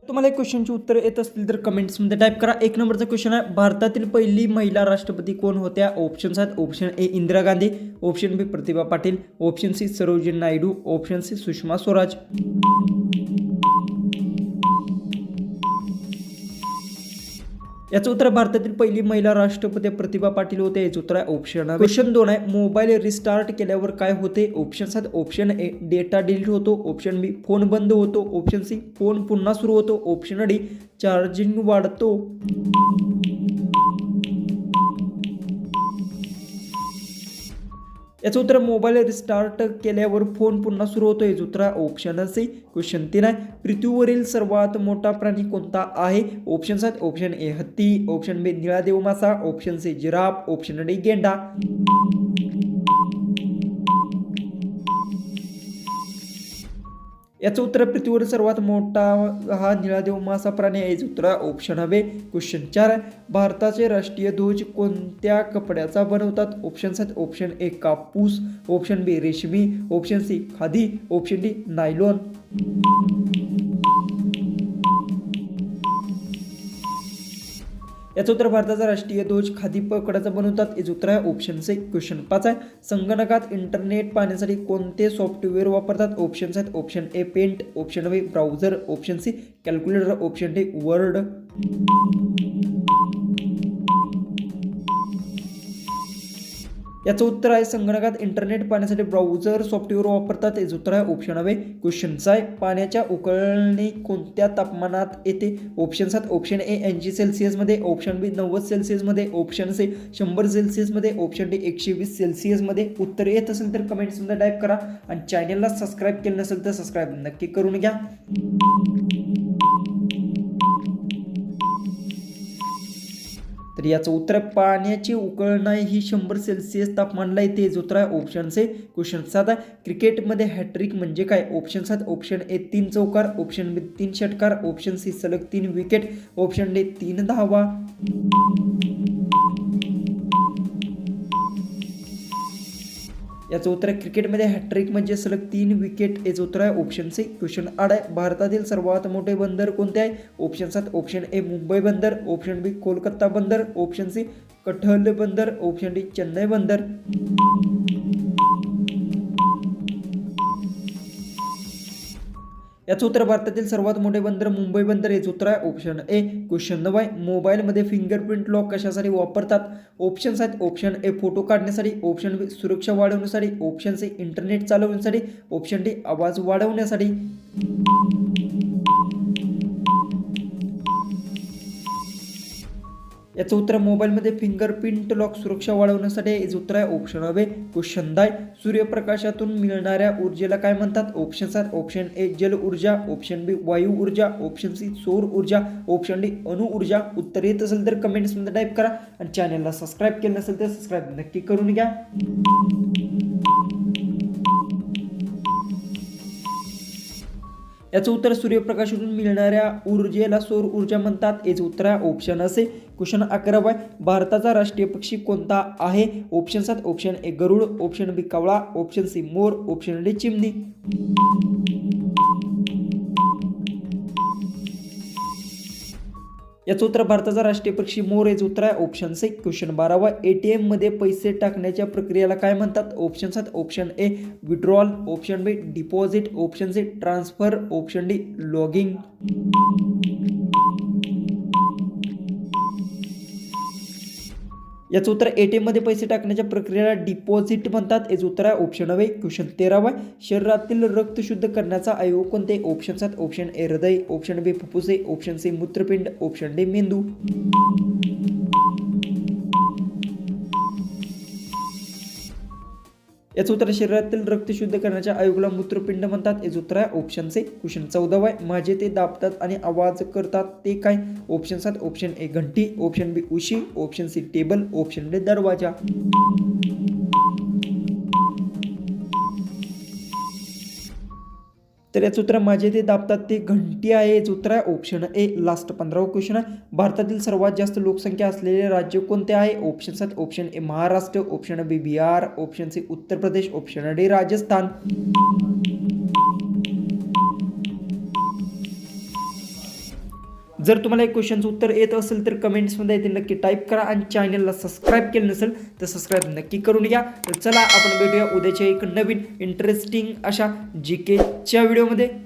तुम्हाला एक क्वेश्चनची उत्तर येत असतील तर कमेंट्समध्ये टाईप करा. एक नंबरचा क्वेश्चन आहे, भारतातील पहिली महिला राष्ट्रपती कोण होत्या? ऑप्शन्स आहेत. Option A Indira Gandhi, option B Pratibha Patil, option C Sarojini Naidu, option C Sushma Swaraj. याचं उत्तर भारतातील पहिली महिला राष्ट्रपती प्रतिभा पाटील होते. याचं उत्तर आहे ऑप्शन बी. क्वेश्चन 2 आहे, मोबाईल रिस्टार्ट केल्यावर काय होते? ऑप्शन्स आहेत. ऑप्शन ए डेटा डिलीट होतो, ऑप्शन बी फोन बंद होतो, ऑप्शन सी फोन पुन्हा सुरू होतो, ऑप्शन डी चार्जिंग वाढतो. याचं उत्तर मोबाईल रिस्टार्ट केल्यावर फोन पुन्हा सुरू होतो. याचं उत्तर आहे ऑप्शन सी. क्वेश्चन 3 आहे, पृथ्वीवरील सर्वात मोठा प्राणी कोणता आहे? ऑप्शन्स आहेत. ऑप्शन ए हत्ती, ऑप्शन बी निळा देव मासा, option C giraffe, option D गेंडा. याचं उत्तर पृथ्वीवर सर्वात मोठा हा निळादेव मासा प्राणी आहे. याचं उत्तर ऑप्शन बी. क्वेश्चन 4 आहे, भारताचे राष्ट्रीय ध्वज कोणत्या कपड्याचा बनवतात? ऑप्शन्स आहेत. ऑप्शन ए कापूस, ऑप्शन बी रेशमी, option C khadi, option D nylon. याचं उत्तर भारताचा राष्ट्रीय ध्वज खादी कपड्याचा बनवतात. याचं उत्तर आहे ऑप्शन सी. क्वेश्चन 5 आहे, संगणकात इंटरनेट पाहण्यासाठी कोणते सॉफ्टवेअर वापरतात? ऑप्शन्स आहेत. Option A paint, option B browser, option C calculator, option D word. याचं उत्तर आहे संगणकात इंटरनेट पाहण्यासाठी ब्राउझर सॉफ्टवेअर वापरतात. याचं उत्तर आहे ऑप्शन बी. क्वेश्चन 6 आहे, पाण्याच्या उकळणी कोणत्या तापमानात येते? ऑप्शन्स आहेत. ऑप्शन ए 80 सेल्सिअसमध्ये, ऑप्शन बी 90 सेल्सिअसमध्ये, ऑप्शन सी 100 सेल्सिअसमध्ये, ऑप्शन डी 120 सेल्सिअसमध्ये. उत्तर येत असेल तर कमेंट्समध्ये टाईप करा आणि चॅनलला सबस्क्राईब केलं नसेल तर सबस्क्राईब नक्की करून घ्या. तर याचं उत्तर पाण्याची उकळणाई ही 100 सेल्सिअस तापमानाला येते. जो उत्तर आहे ऑप्शन सी. क्वेश्चन 7 आहे, क्रिकेटमध्ये हॅट्रिक म्हणजे काय? ऑप्शन्स आहेत. ऑप्शन ए 3 चौकार, ऑप्शन बी 3 षटकार, ऑप्शन सी सलग 3 विकेट, ऑप्शन डी 3 धावा. याचं उत्तर आहे क्रिकेटमध्ये हॅट्रिक म्हणजे सलग 3 विकेट. याचं उत्तर आहे ऑप्शन सी. क्वेश्चन 8 आहे, भारतातील सर्वात मोठे बंदर कोणते आहे? ऑप्शन्स आहेत. ऑप्शन ए मुंबई बंदर, ऑप्शन बी कोलकाता बंदर, ऑप्शन सी कटहल बंदर, ऑप्शन डी चेन्नई बंदर. याचं उत्तर भारतातील सर्वात मोठे बंदर मुंबई बंदर. याचं उत्तर आहे ऑप्शन ए. क्वेश्चन 9 आहे, मोबाईलमध्ये फिंगरप्रिंट लॉक कशासाठी वापरतात? ऑप्शन्स आहेत. ऑप्शन ए फोटो काढण्यासाठी, ऑप्शन बी सुरक्षा वाढवण्यासाठी, ऑप्शन सी इंटरनेट चालवण्यासाठी, ऑप्शन डी आवाज वाढवण्यासाठी. याचं उत्तर मोबाईलमध्ये फिंगरप्रिंट लॉक सुरक्षा वाढवण्यासाठी. याचं उत्तर आहे ऑप्शन बी. क्वेश्चन 10, सूर्यप्रकाशातून मिळणाऱ्या ऊर्जेला काय म्हणतात? ऑप्शन्स आहेत. ऑप्शन ए जल ऊर्जा, ऑप्शन बी वायू ऊर्जा, ऑप्शन सी सौर ऊर्जा, ऑप्शन डी अणु ऊर्जा. उत्तर येत असेल तर कमेंट्समध्ये टाईप करा आणि चॅनलला सबस्क्राईब केलं नसेल तर सबस्क्राईब नक्की करून घ्या. याचं उत्तर सूर्यप्रकाशातून मिळणाऱ्या ऊर्जेला सौर ऊर्जा म्हणतात. याचं उत्तर आहे ऑप्शन असे. क्वेश्चन 11 आहे, भारताचा राष्ट्रीय पक्षी कोणता आहे? ऑप्शन्स आहेत. ऑप्शन ए गरुड, ऑप्शन बी कावळा, ऑप्शन सी मोर, ऑप्शन डी चिमणी. याचं उत्तर भारताचा राष्ट्रीय पक्षी मोर. याचं उत्तर आहे ऑप्शन सी. क्वेश्चन 12 एटीएम मध्ये पैसे टाकण्याच्या प्रक्रियेला काय म्हणतात? ऑप्शन्स आहेत. Option A withdrawal, option B deposit, option C transfer, option D logging. याचं उत्तर एटीएम मध्ये पैसे टाकण्याच्या प्रक्रियेला डिपॉझिट म्हणतात. याचं उत्तर आहे ऑप्शन बी. क्वेश्चन 13 शरीरातील रक्त शुद्ध करण्याचा अवयव कोणते? ऑप्शन्स आहेत. ऑप्शन ए हृदय, ऑप्शन बी फुफ्फुसे, ऑप्शन सी मूत्रपिंड, ऑप्शन डी मेंदू. याचं उत्तर शरीरातील रक्त शुद्ध करण्याच्या अवयवाला मूत्रपिंड म्हणतात. याचं उत्तर आहे ऑप्शन सी. क्वेश्चन 14 माझे ते दाबतात आणि आवाज करतात ते काय? ऑप्शन्स आहेत. ऑप्शन ए घंटी, ऑप्शन बी उशी, option C table, option D दरवाजा. तर याचं उत्तर माझे ते दाबतात ते घंटी आहे. याचं उत्तर आहे ऑप्शन ए. लास्ट 15वा क्वेश्चन आहे, भारतातील सर्वात जास्त लोकसंख्या असलेले राज्य कोणते आहे? ऑप्शन्स आहेत. Option A Maharashtra, option B Bihar, option C Uttar Pradesh, option D Rajasthan. जर तुम्हाला एक क्वेश्चनचं उत्तर येत असेल तर कमेंट्समध्ये येते नक्की टाईप करा आणि चॅनलला सबस्क्राईब केलं नसेल तर सबस्क्राईब नक्की करून घ्या. तर चला आपण भेटूया उद्याच्या एक नवीन इंटरेस्टिंग अशा GKच्या व्हिडिओमध्ये.